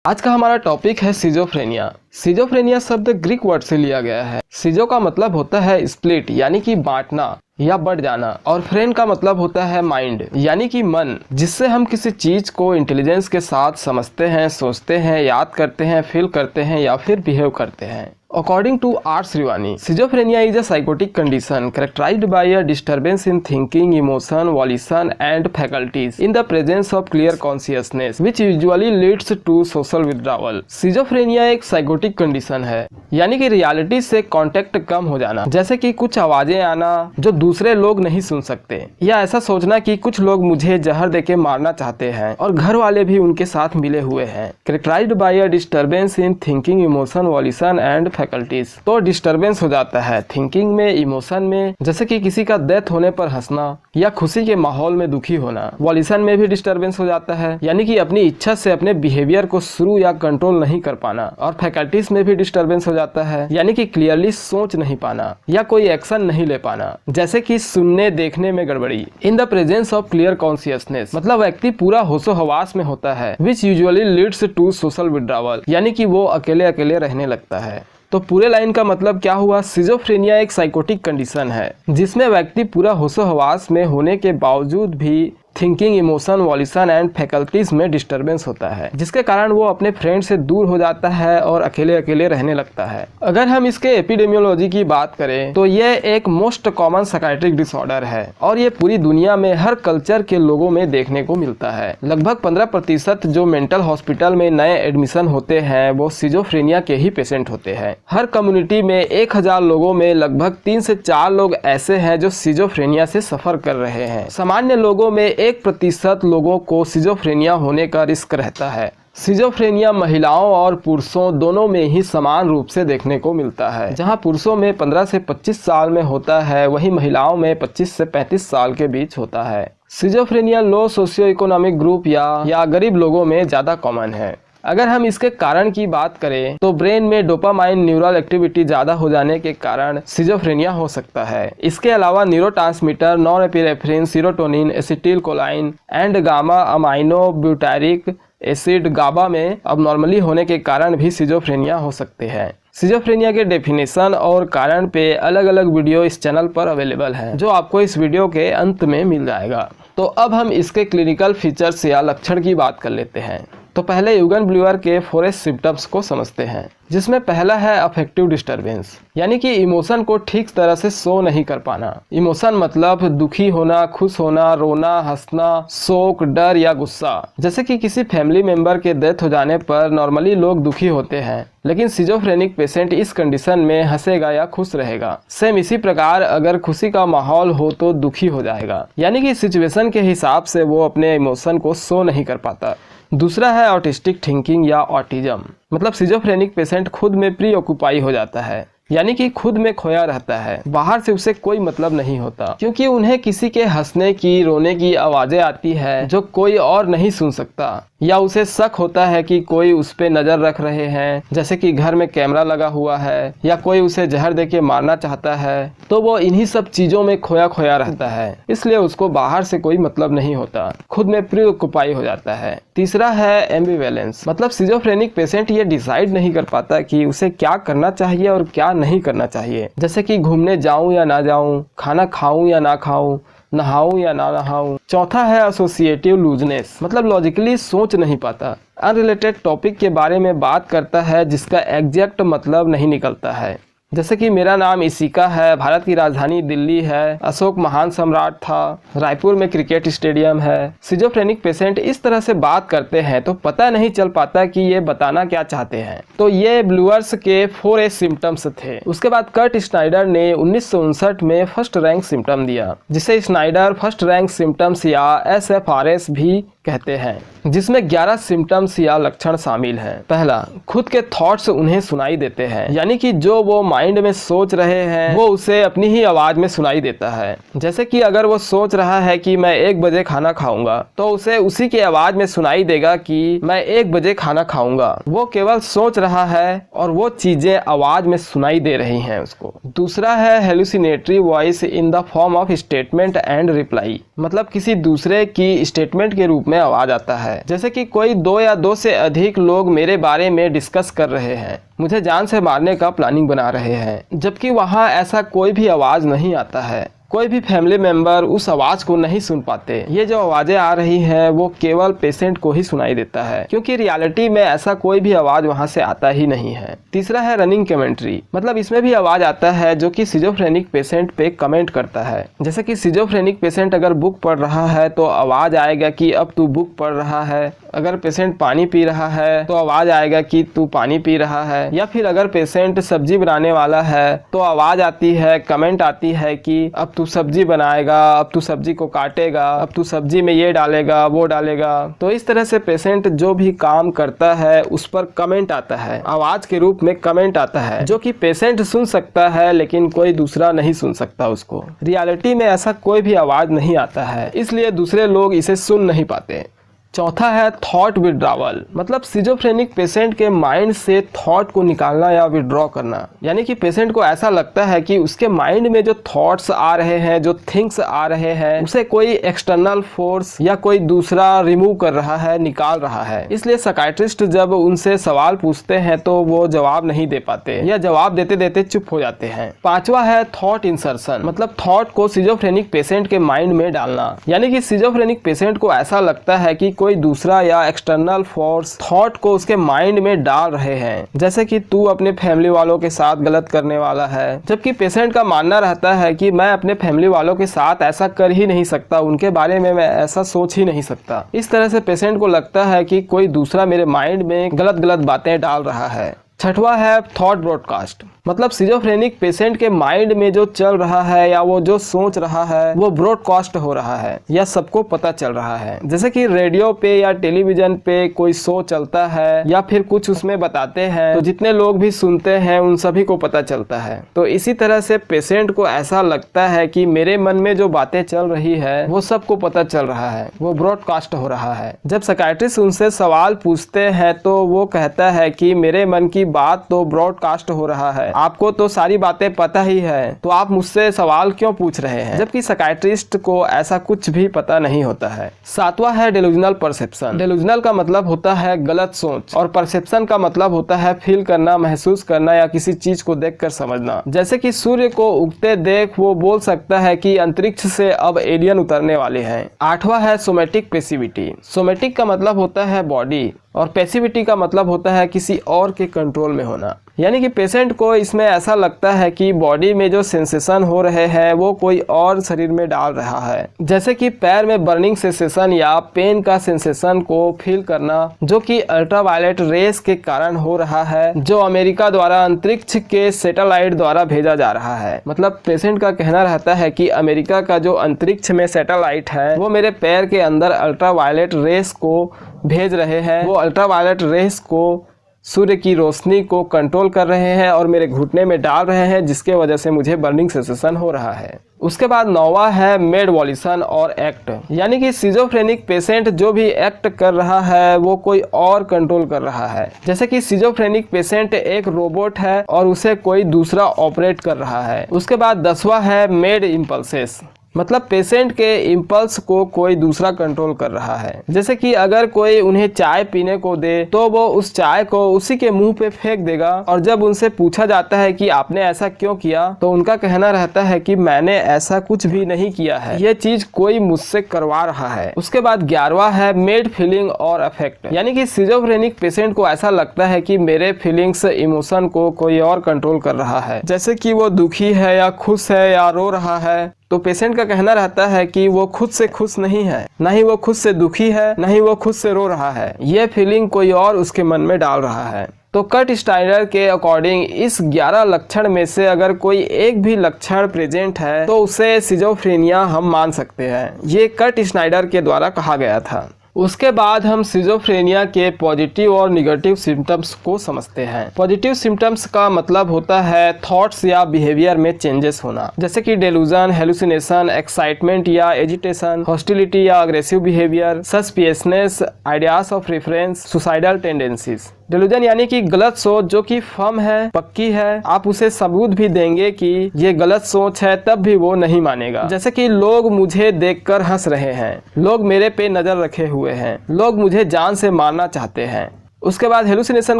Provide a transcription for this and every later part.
आज का हमारा टॉपिक है सिजोफ्रेनिया। सिजोफ्रेनिया शब्द ग्रीक वर्ड से लिया गया है। सिजो का मतलब होता है स्प्लिट यानी कि बांटना या बढ़ जाना, और फ्रेन का मतलब होता है माइंड यानी कि मन, जिससे हम किसी चीज को इंटेलिजेंस के साथ समझते हैं, सोचते हैं, याद करते हैं, फील करते हैं या फिर बिहेव करते हैं। According to R. Srivani, schizophrenia is a psychotic condition characterized by a disturbance in thinking, emotion, volition, and faculties in the presence of clear consciousness, which usually leads to social withdrawal. Schizophrenia एक psychotic condition है, यानी कि reality से contact कम हो जाना, जैसे कि कुछ आवाजें आना जो दूसरे लोग नहीं सुन सकते, या ऐसा सोचना कि कुछ लोग मुझे जहर देके मारना चाहते हैं और घर वाले भी उनके साथ मिले हुए हैं। Characterized by a disturbance in thinking, emotion, volition, and faculties. तो डिस्टरबेंस हो जाता है थिंकिंग में, इमोशन में, जैसे कि किसी का डेथ होने पर हंसना या खुशी के माहौल में दुखी होना। वॉल्यूशन में भी डिस्टरबेंस हो जाता है, यानी कि अपनी इच्छा से अपने बिहेवियर को शुरू या कंट्रोल नहीं कर पाना। और फैकल्टीज में भी डिस्टरबेंस हो जाता है, यानी कि क्लियरली सोच नहीं पाना या कोई एक्शन नहीं ले पाना, जैसे कि सुनने देखने में गड़बड़ी। In the presence of clear consciousness, मतलब व्यक्ति पूरा होशो हवास में होता है, which usually leads to social withdrawal, यानी कि वो अकेले अकेले रहने लगता है। तो पूरे लाइन का मतलब क्या हुआ? सिजोफ्रेनिया एक साइकोटिक कंडीशन है जिसमें व्यक्ति पूरा होशो हवास में होने के बावजूद भी thinking, emotion, violation and faculties में डिस्टरबेंस होता है, जिसके कारण वो अपने फ्रेंड से दूर हो जाता है और अकेले अकेले रहने लगता है। अगर हम इसके एपिडेमियोलॉजी की बात करें तो ये एक मोस्ट कॉमन साइकियाट्रिक डिसऑर्डर है और ये पूरी दुनिया में हर कल्चर के लोगों में देखने को मिलता है। लगभग 15% जो मेंटल हॉस्पिटल में नए एडमिशन होते हैं वो सिजोफ्रेनिया के ही पेशेंट होते हैं। हर कम्युनिटी में 1000 लोगों में लगभग 3 से 4 लोग ऐसे हैं जो सिजोफ्रेनिया से सफर कर रहे हैं। सामान्य लोगों में 1% लोगों को सिजोफ्रेनिया होने का रिस्क रहता है। सिजोफ्रेनिया महिलाओं और पुरुषों दोनों में ही समान रूप से देखने को मिलता है। जहां पुरुषों में 15 से 25 साल में होता है, वहीं महिलाओं में 25 से 35 साल के बीच होता है। सिजोफ्रेनिया लो सोशियो इकोनॉमिक ग्रुप या गरीब लोगों में ज़्यादा कॉमन है। अगर हम इसके कारण की बात करें तो ब्रेन में डोपामाइन न्यूरल एक्टिविटी ज़्यादा हो जाने के कारण सिजोफ्रेनिया हो सकता है। इसके अलावा neurotransmitter norepinephrine, serotonin, acetylcholine and gamma amino butyric acid GABA में अबनॉर्मली होने के कारण भी सिजोफ्रेनिया हो सकते हैं। सिजोफ्रेनिया के डेफिनेशन और कारण पे अलग अलग वीडियो इस चैनल पर अवेलेबल है, जो आपको इस वीडियो के अंत में मिल जाएगा। तो अब हम इसके क्लिनिकल फीचर्स या लक्षण की बात कर लेते हैं। तो पहले यूगन ब्लूअर के 4 सिम्टम्स को समझते हैं, जिसमें पहला है अफेक्टिव डिस्टर्बेंस, यानी कि इमोशन को ठीक तरह से शो नहीं कर पाना। इमोशन मतलब दुखी होना, खुश होना, रोना, हंसना, शोक, डर या गुस्सा। जैसे कि किसी फैमिली मेंबर के डेथ हो जाने पर नॉर्मली लोग दुखी होते हैं, लेकिन सिजोफ्रेनिक पेशेंट इस कंडीशन में हंसेगा या खुश रहेगा। सेम इसी प्रकार अगर खुशी का माहौल हो तो दुखी हो जाएगा, यानी कि सिचुएशन के हिसाब से वो अपने इमोशन को शो नहीं कर पाता। दूसरा है ऑटिस्टिक थिंकिंग या ऑटिज्म, मतलब सिजोफ्रेनिक पेशेंट खुद में प्री ऑक्यूपाई हो जाता है, यानी कि खुद में खोया रहता है, बाहर से उसे कोई मतलब नहीं होता, क्योंकि उन्हें किसी के हंसने की, रोने की आवाजें आती है जो कोई और नहीं सुन सकता, या उसे शक होता है कि कोई उस पे नजर रख रहे हैं, जैसे कि घर में कैमरा लगा हुआ है या कोई उसे जहर देके मारना चाहता है। तो वो इन्हीं सब चीजों में खोया खोया रहता है, इसलिए उसको बाहर से कोई मतलब नहीं होता, खुद में प्री ऑक्यूपाई हो जाता है। तीसरा है एम्बिवेलेंस, मतलब सिजोफ्रेनिक पेशेंट ये डिसाइड नहीं कर पाता कि उसे क्या करना चाहिए और क्या नहीं करना चाहिए, जैसे कि घूमने जाऊं या ना जाऊं, खाना खाऊं या ना खाऊं, नहाऊं या ना नहाऊं। चौथा है एसोसिएटिव लूजनेस, मतलब लॉजिकली सोच नहीं पाता, अनरिलेटेड टॉपिक के बारे में बात करता है जिसका एग्जैक्ट मतलब नहीं निकलता है, जैसे कि मेरा नाम इशिका है, भारत की राजधानी दिल्ली है, अशोक महान सम्राट था, रायपुर में क्रिकेट स्टेडियम है। सिजोफ्रेनिक पेशेंट इस तरह से बात करते हैं तो पता नहीं चल पाता कि ये बताना क्या चाहते हैं। तो ये ब्लूअर्स के 4 सिम्टम्स थे। उसके बाद कर्ट स्नाइडर ने 1959 में फर्स्ट रैंक सिम्टम दिया, जिसे स्नाइडर फर्स्ट रैंक सिम्टम्स या SFRS भी कहते हैं, जिसमें 11 सिम्टम्स या लक्षण शामिल हैं। पहला, खुद के थॉट्स उन्हें सुनाई देते हैं, यानी कि जो वो माइंड में सोच रहे हैं वो उसे अपनी ही आवाज में सुनाई देता है। जैसे कि अगर वो सोच रहा है कि मैं 1 बजे खाना खाऊंगा तो उसे उसी की आवाज में सुनाई देगा कि मैं 1 बजे खाना खाऊंगा। वो केवल सोच रहा है और वो चीजें आवाज में सुनाई दे रही हैं उसको। दूसरा है hallucinatory voice in the form of statement and reply, मतलब किसी दूसरे की स्टेटमेंट के रूप में आवाज आता है, जैसे कि कोई 2 या 2 से अधिक लोग मेरे बारे में डिस्कस कर रहे हैं, मुझे जान से मारने का प्लानिंग बना रहे हैं, जबकि वहाँ ऐसा कोई भी आवाज नहीं आता है। कोई भी फैमिली मेंबर उस आवाज़ को नहीं सुन पाते। ये जो आवाज़ें आ रही हैं वो केवल पेशेंट को ही सुनाई देता है, क्योंकि रियलिटी में ऐसा कोई भी आवाज़ वहाँ से आता ही नहीं है। तीसरा है रनिंग कमेंट्री, मतलब इसमें भी आवाज़ आता है जो कि सिजोफ्रेनिक पेशेंट पे कमेंट करता है। जैसे कि सिजोफ्रेनिक पेशेंट अगर बुक पढ़ रहा है तो आवाज़ आएगा कि अब तू बुक पढ़ रहा है। अगर पेशेंट पानी पी रहा है तो आवाज़ आएगा कि तू पानी पी रहा है। या फिर अगर पेशेंट सब्जी बनाने वाला है तो आवाज़ आती है, कमेंट आती है कि अब तू सब्जी बनाएगा, अब तू सब्जी को काटेगा, अब तू सब्जी में ये डालेगा वो डालेगा। तो इस तरह से पेशेंट जो भी काम करता है उस पर कमेंट आता है, आवाज़ के रूप में कमेंट आता है, जो कि पेशेंट सुन सकता है लेकिन कोई दूसरा नहीं सुन सकता उसको। रियलिटी में ऐसा कोई भी आवाज़ नहीं आता है, इसलिए दूसरे लोग इसे सुन नहीं पाते। चौथा है थॉट विड्रॉवल, मतलब सिजोफ्रेनिक पेशेंट के माइंड से थॉट को निकालना या विड्रॉ करना। यानी कि पेशेंट को ऐसा लगता है कि उसके माइंड में जो थॉट्स आ रहे हैं, जो थिंग्स आ रहे हैं, उसे कोई एक्सटर्नल फोर्स या कोई दूसरा रिमूव कर रहा है, निकाल रहा है। इसलिए साइकियाट्रिस्ट जब उनसे सवाल पूछते हैं तो वो जवाब नहीं दे पाते या जवाब देते देते चुप हो जाते हैं। पांचवा है थॉट इंसर्शन, मतलब थॉट को सिजोफ्रेनिक पेशेंट के माइंड में डालना। यानी कि सिजोफ्रेनिक पेशेंट को ऐसा लगता है कि कोई दूसरा या एक्सटर्नल फोर्स थॉट को उसके माइंड में डाल रहे हैं, जैसे कि तू अपने फैमिली वालों के साथ गलत करने वाला है। जबकि पेशेंट का मानना रहता है कि मैं अपने फैमिली वालों के साथ ऐसा कर ही नहीं सकता, उनके बारे में मैं ऐसा सोच ही नहीं सकता। इस तरह से पेशेंट को लगता है कि कोई दूसरा मेरे माइंड में गलत गलत बातें डाल रहा है। छठवा है थॉट ब्रॉडकास्ट, मतलब सिजोफ्रेनिक पेशेंट के माइंड में जो चल रहा है या वो जो सोच रहा है वो ब्रॉडकास्ट हो रहा है या सबको पता चल रहा है। जैसे कि रेडियो पे या टेलीविजन पे कोई शो चलता है या फिर कुछ उसमें बताते हैं तो जितने लोग भी सुनते हैं उन सभी को पता चलता है। तो इसी तरह से पेशेंट को ऐसा लगता है कि मेरे मन में जो बातें चल रही है वो सबको पता चल रहा है, वो ब्रॉडकास्ट हो रहा है। जब साइकियाट्रिस्ट उनसे सवाल पूछते हैं तो वो कहता है कि मेरे मन की बात तो ब्रॉडकास्ट हो रहा है, आपको तो सारी बातें पता ही है, तो आप मुझसे सवाल क्यों पूछ रहे हैं। जबकि साइकियाट्रिस्ट को ऐसा कुछ भी पता नहीं होता है। सातवां है डेलूजनल परसेप्शन। डेलूजनल का मतलब होता है गलत सोच और परसेप्शन का मतलब होता है फील करना, महसूस करना या किसी चीज को देखकर समझना। जैसे कि सूर्य को उगते देख वो बोल सकता है कि अंतरिक्ष से अब एलियन उतरने वाले हैं। आठवां है सोमेटिक पैसिविटी। सोमेटिक का मतलब होता है बॉडी और पैसिविटी का मतलब होता है किसी और के कंट्रोल में होना। यानी कि पेशेंट को इसमें ऐसा लगता है कि बॉडी में जो सेंसेशन हो रहे हैं वो कोई और शरीर में डाल रहा है, जैसे कि पैर में बर्निंग सेंसेशन या पेन का सेंसेशन को फील करना, जो कि अल्ट्रावायलेट रेस के कारण हो रहा है, जो अमेरिका द्वारा अंतरिक्ष के सैटेलाइट द्वारा भेजा जा रहा है। मतलब पेशेंट का कहना रहता है कि अमेरिका का जो अंतरिक्ष में सैटेलाइट है वो मेरे पैर के अंदर अल्ट्रावायलेट रेस को भेज रहे हैं, वो अल्ट्रावायलेट रेस को, सूर्य की रोशनी को कंट्रोल कर रहे हैं और मेरे घुटने में डाल रहे हैं, जिसके वजह से मुझे बर्निंग सेंसेशन हो रहा है। उसके बाद नौवां है मेड वॉल्यूशन और एक्ट, यानी कि सिजोफ्रेनिक पेशेंट जो भी एक्ट कर रहा है वो कोई और कंट्रोल कर रहा है। जैसे कि सिजोफ्रेनिक पेशेंट एक रोबोट है और उसे कोई दूसरा ऑपरेट कर रहा है। उसके बाद 10वां है मेड इम्पल्सेस, मतलब पेशेंट के इम्पल्स को कोई दूसरा कंट्रोल कर रहा है। जैसे कि अगर कोई उन्हें चाय पीने को दे तो वो उस चाय को उसी के मुंह पे फेंक देगा, और जब उनसे पूछा जाता है कि आपने ऐसा क्यों किया तो उनका कहना रहता है कि मैंने ऐसा कुछ भी नहीं किया है, ये चीज कोई मुझसे करवा रहा है। उसके बाद 11वां है मेड फीलिंग और अफेक्ट, यानी कि सिजोफ्रेनिक पेशेंट को ऐसा लगता है कि मेरे फीलिंग्स, इमोशन को कोई और कंट्रोल कर रहा है। जैसे कि वो दुखी है या खुश है या रो रहा है तो पेशेंट का कहना रहता है कि वो खुद से खुश नहीं है, ना ही वो खुद से दुखी है, ना ही वो खुद से रो रहा है, ये फीलिंग कोई और उसके मन में डाल रहा है। तो कर्ट स्टाइनर के अकॉर्डिंग इस 11 लक्षण में से अगर कोई एक भी लक्षण प्रेजेंट है तो उसे सिजोफ्रेनिया हम मान सकते हैं। ये कर्ट स्नाइडर के द्वारा कहा गया था। उसके बाद हम सिजोफ्रेनिया के पॉजिटिव और निगेटिव सिम्टम्स को समझते हैं। पॉजिटिव सिम्टम्स का मतलब होता है थॉट्स या बिहेवियर में चेंजेस होना, जैसे कि डेलूजन, हेलुसिनेशन, एक्साइटमेंट या एजिटेशन, हॉस्टिलिटी या aggressive behaviour, suspiciousness, ideas of reference, suicidal tendencies. Delusion यानी कि गलत सोच जो कि फर्म है, पक्की है, आप उसे सबूत भी देंगे कि ये गलत सोच है तब भी वो नहीं मानेगा। जैसे कि लोग मुझे देखकर हंस रहे हैं, लोग मेरे पे नजर रखे हुए हैं, लोग मुझे जान से मारना चाहते हैं। उसके बाद हेलुसिनेशन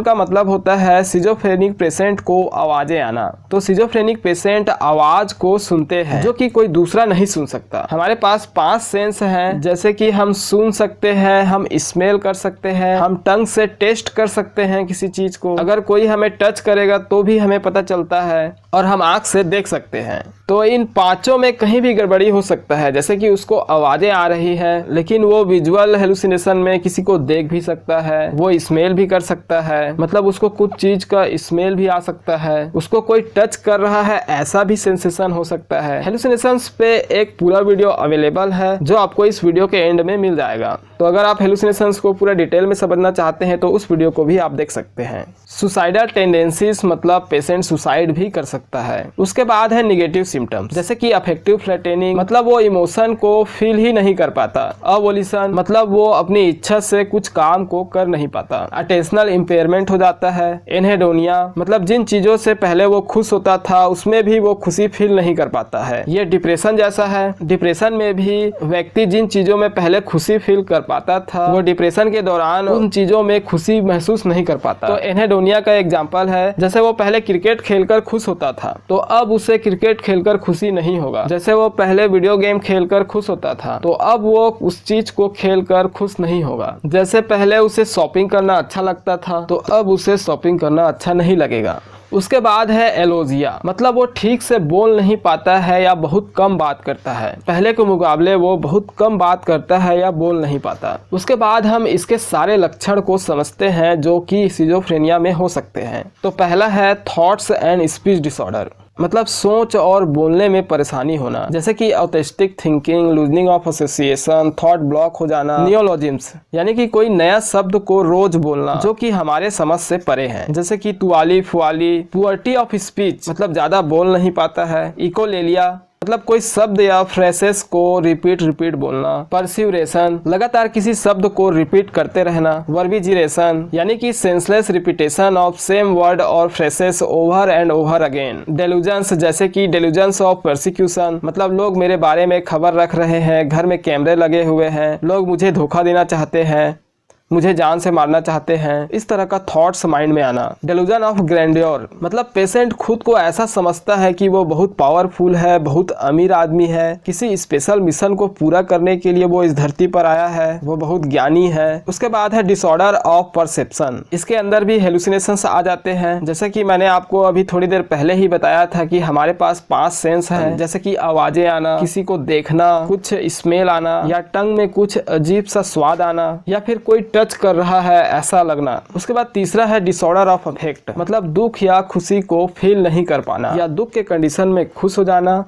का मतलब होता है सिजोफ्रेनिक पेशेंट को आवाजें आना। तो सिजोफ्रेनिक पेशेंट आवाज को सुनते हैं जो कि कोई दूसरा नहीं सुन सकता। हमारे पास 5 सेंस हैं, जैसे कि हम सुन सकते हैं, हम स्मेल कर सकते हैं, हम टंग से टेस्ट कर सकते हैं किसी चीज को, अगर कोई हमें टच करेगा तो भी हमें पता चलता है, और हम आंख से देख सकते हैं। तो इन 5 में कहीं भी गड़बड़ी हो सकता है, जैसे कि उसको आवाजें आ रही है लेकिन वो विजुअल हेलुसिनेशन में किसी को देख भी सकता है, वो स्मेल भी कर सकता है, मतलब उसको कुछ चीज का स्मेल भी आ सकता है, उसको कोई टच कर रहा है ऐसा भी सेंसेशन हो सकता है। हेलुसिनेशंस पे एक पूरा वीडियो अवेलेबल है जो आपको इस वीडियो के एंड में मिल जाएगा। तो अगर आप हेलुसिनेशंस को पूरा डिटेल में समझना चाहते हैं तो उस वीडियो को भी आप देख सकते हैं। सुसाइडल टेंडेंसीज मतलब पेशेंट सुसाइड भी कर सकता है। उसके बाद है निगेटिव सिम्टम्स, जैसे कि अफेक्टिव फ्लैटेनिंग, मतलब वो इमोशन को फील ही नहीं कर पाता। अवोल्यूशन मतलब वो अपनी इच्छा से कुछ काम को कर नहीं पाता। अटेंशनल इम्पेयरमेंट हो जाता है। एनहेडोनिया मतलब जिन चीजों से पहले वो खुश होता था उसमें भी वो खुशी फील नहीं कर पाता है। ये डिप्रेशन जैसा है। डिप्रेशन में भी व्यक्ति जिन चीजों में पहले खुशी फील कर पाता था वो डिप्रेशन के दौरान उन चीजों में खुशी महसूस नहीं कर पाता। तो एनहेडोनिया का एग्जांपल है, जैसे वो पहले क्रिकेट खेलकर खुश होता था तो अब उसे क्रिकेट खेलकर खुशी नहीं होगा। जैसे वो पहले वीडियो गेम खेलकर खुश होता था तो अब वो उस चीज को खेलकर खुश नहीं होगा। जैसे पहले उसे शॉपिंग करना अच्छा लगता था तो अब उसे शॉपिंग करना अच्छा नहीं लगेगा। उसके बाद है एलोजिया, मतलब वो ठीक से बोल नहीं पाता है या बहुत कम बात करता है। पहले के मुकाबले वो बहुत कम बात करता है या बोल नहीं पाता। उसके बाद हम इसके सारे लक्षण को समझते हैं जो कि सिजोफ्रेनिया में हो सकते हैं। तो पहला है थॉट्स एंड स्पीच डिसऑर्डर, मतलब सोच और बोलने में परेशानी होना, जैसे कि autistic thinking, loosening of association, thought block हो जाना, नियोलॉजिम्स यानी कि कोई नया शब्द को रोज बोलना जो कि हमारे समझ से परे हैं, जैसे कि तुआली फुआली, पुअर्टी ऑफ स्पीच मतलब ज्यादा बोल नहीं पाता है, इकोलेलिया मतलब कोई शब्द या फ्रेसेस को रिपीट बोलना, परस्यूरेशन लगातार किसी शब्द को रिपीट करते रहना, वर्बिजिरेशन यानी कि senseless repetition of same word और phrases over and over again, delusions जैसे कि डेलूजन्स ऑफ परसिक्यूशन मतलब लोग मेरे बारे में खबर रख रहे हैं, घर में कैमरे लगे हुए हैं, लोग मुझे धोखा देना चाहते हैं, मुझे जान से मारना चाहते हैं, इस तरह का थॉट्स माइंड में आना। डेलूजन ऑफ ग्रैंडियोर मतलब पेशेंट खुद को ऐसा समझता है कि वो बहुत पावरफुल है, बहुत अमीर आदमी है, किसी स्पेशल मिशन को पूरा करने के लिए वो इस धरती पर आया है, वो बहुत ज्ञानी है। उसके बाद है डिसऑर्डर ऑफ परसेप्शन, इसके अंदर भी हेलुसिनेशंस आ जाते हैं। जैसे कि मैंने आपको अभी थोड़ी देर पहले ही बताया था कि हमारे पास 5 सेंस हैं, जैसे कि आवाजें आना, किसी को देखना, कुछ स्मेल आना या टंग में कुछ अजीब सा स्वाद आना या फिर कोई टच कर रहा है ऐसा लगना। उसके बाद तीसरा है डिसऑर्डर ऑफ अफेक्ट, मतलब दुख या खुशी को फील नहीं कर पाना या दुख के कंडीशन में खुश हो जाना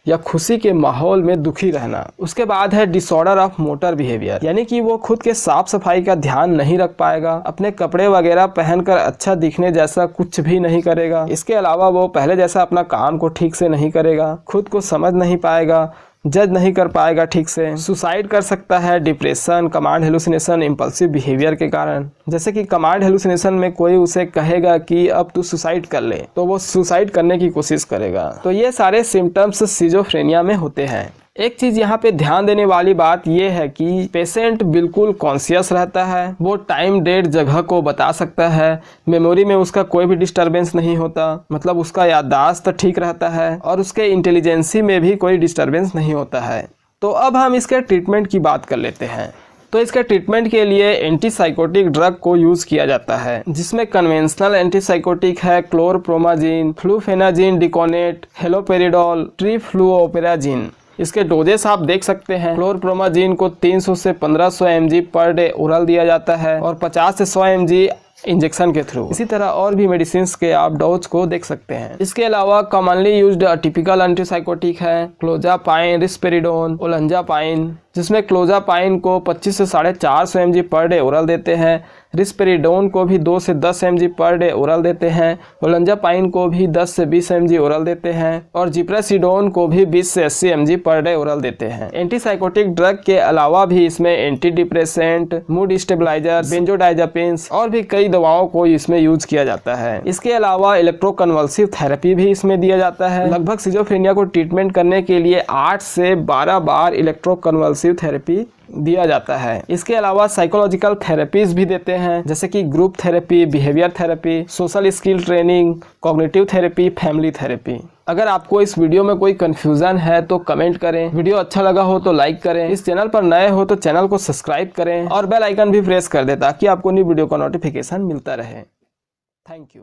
या खुशी के माहौल में दुखी रहना। उसके बाद है डिसऑर्डर ऑफ मोटर बिहेवियर, यानी कि वो खुद के साफ सफाई का ध्यान नहीं रख पाएगा, अपने कपड़े वगैरह पहनकर अच्छा दिखने जैसा कुछ भी नहीं करेगा। इसके अलावा वो पहले जैसा अपना काम को ठीक से नहीं करेगा, खुद को समझ नहीं पाएगा, जज नहीं कर पाएगा ठीक से, सुसाइड कर सकता है। Depression, command hallucination, impulsive behaviour के कारण, जैसे कि कमांड हेलुसिनेशन में कोई उसे कहेगा कि अब तू सुसाइड कर ले तो वो सुसाइड करने की कोशिश करेगा। तो ये सारे सिम्टम्स सिजोफ्रेनिया में होते हैं। एक चीज यहाँ पे ध्यान देने वाली बात यह है कि पेशेंट बिल्कुल कॉन्शियस रहता है, वो टाइम डेट जगह को बता सकता है, मेमोरी में उसका कोई भी डिस्टरबेंस नहीं होता, मतलब उसका याददाश्त ठीक रहता है और उसके इंटेलिजेंसी में भी कोई डिस्टरबेंस नहीं होता है। तो अब हम इसके ट्रीटमेंट की बात कर लेते हैं। तो इसके ट्रीटमेंट के लिए एंटीसाइकोटिक ड्रग को यूज किया जाता है, जिसमें कन्वेंशनल एंटीसाइकोटिक है क्लोरप्रोमाजिन, फ्लूफेनाजिन डिकोनेट, हेलोपेरिडोल, ट्रीफ्लुओपेराजिन। इसके डोजेस आप देख सकते हैं। क्लोरप्रोमाजिन को 300 से 1500 mg पर डे ओरल दिया जाता है और 50 से 100 mg इंजेक्शन के थ्रू। इसी तरह और भी मेडिसिन के आप डोज को देख सकते हैं। इसके अलावा कॉमनली यूज्ड टिपिकल एंटीसाइकोटिक है क्लोजापाइन, रिस्पेरिडोन, ओलंजापाइन, जिसमें क्लोजापाइन को 25 से 450 mg पर डे ओरल देते हैं, रिस्पेरिडोन को भी 2 से 10 mg पर डे ओरल देते हैं, ओलंजापाइन को भी 10 से 20 mg ओरल देते हैं और जिप्रासिडोन को भी 20 से 80 mg पर डे ओरल देते हैं। एंटीसाइकोटिक ड्रग के अलावा भी इसमें एंटी डिप्रेसेंट, मूड स्टेबलाइजर, बेंजोडाइजापिन्स और भी कई दवाओं को इसमें यूज किया जाता है। इसके अलावा इलेक्ट्रोकन्वल्सिव थेरेपी भी इसमें दिया जाता है। लगभग सिजोफ्रेनिया को ट्रीटमेंट करने के लिए 8 से 12 बार इलेक्ट्रोकन्वल्सिव थेरेपी दिया जाता है। इसके अलावा साइकोलॉजिकल थेरेपीज भी देते हैं, जैसे कि group therapy, behaviour therapy, social skill training, cognitive therapy, family therapy. अगर आपको इस वीडियो में कोई कंफ्यूजन है तो कमेंट करें। वीडियो अच्छा लगा हो तो लाइक करें। इस चैनल पर नए हो तो चैनल को सब्सक्राइब करें और बेल आइकन भी प्रेस कर दें ताकि आपको नई वीडियो का नोटिफिकेशन मिलता रहे। Thank you.